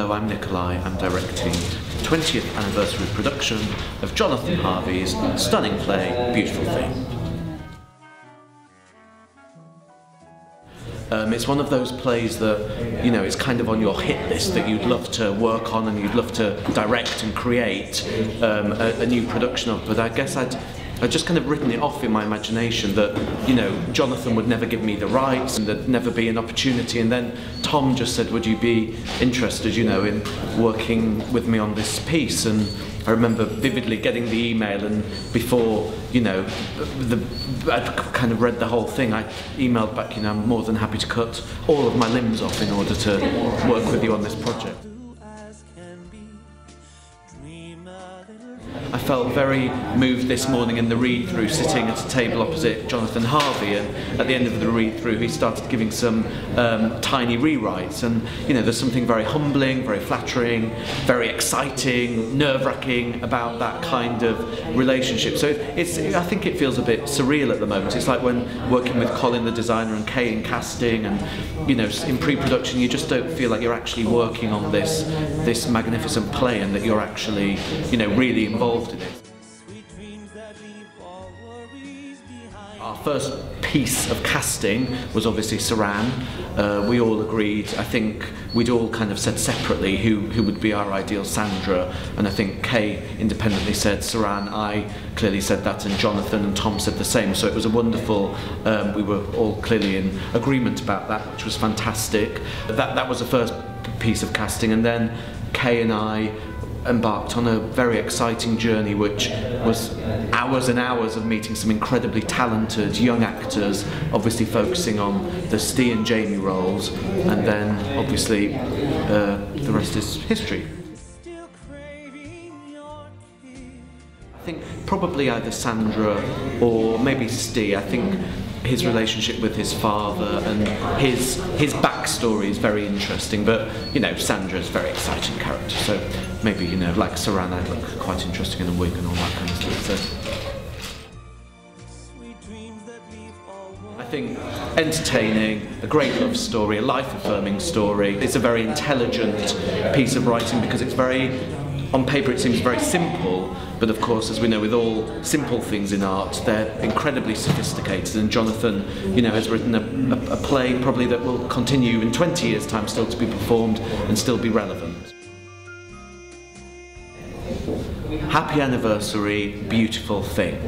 Hello, I'm Nikolai. I'm directing the 20th anniversary production of Jonathan Harvey's stunning play, Beautiful Thing. It's one of those plays that, you know, it's kind of on your hit list that you'd love to work on and you'd love to direct and create a new production of, but I guess I'd just kind of written it off in my imagination that, you know, Jonathan would never give me the rights and there'd never be an opportunity, and then Tom just said, would you be interested, you know, in working with me on this piece? And I remember vividly getting the email, and before, you know, I'd kind of read the whole thing, I emailed back, you know, I'm more than happy to cut all of my limbs off in order to work with you on this project. I felt very moved this morning in the read-through, sitting at a table opposite Jonathan Harvey, and at the end of the read-through he started giving some tiny rewrites, and you know, there's something very humbling, very flattering, very exciting, nerve-wracking about that kind of relationship. So I think it feels a bit surreal at the moment. It's like when working with Colin the designer and Kay in casting, and you know, in pre-production you just don't feel like you're actually working on this magnificent play, and that you're actually, you know, really involved in it. Our first piece of casting was obviously Suranne. We all agreed, I think we'd all kind of said separately who would be our ideal Sandra, and I think Kay independently said Suranne, I clearly said that, and Jonathan and Tom said the same, so it was a wonderful, we were all clearly in agreement about that, which was fantastic. That was the first piece of casting, and then Kay and I embarked on a very exciting journey, which was hours and hours of meeting some incredibly talented young actors, obviously focusing on the Steve and Jamie roles, and then obviously the rest is history. I think probably either Sandra or maybe Steve. I think his relationship with his father and his backstory is very interesting, but you know, Sandra's a very exciting character, so maybe, you know, like Suranne, I'd look quite interesting in a wig and all that kind of stuff. So I think entertaining, a great love story, a life-affirming story. It's a very intelligent piece of writing because it's very, on paper it seems very simple, but of course, as we know with all simple things in art, they're incredibly sophisticated, and Jonathan, you know, has written a play probably that will continue in 20 years' time still to be performed and still be relevant. Happy anniversary, Beautiful Thing.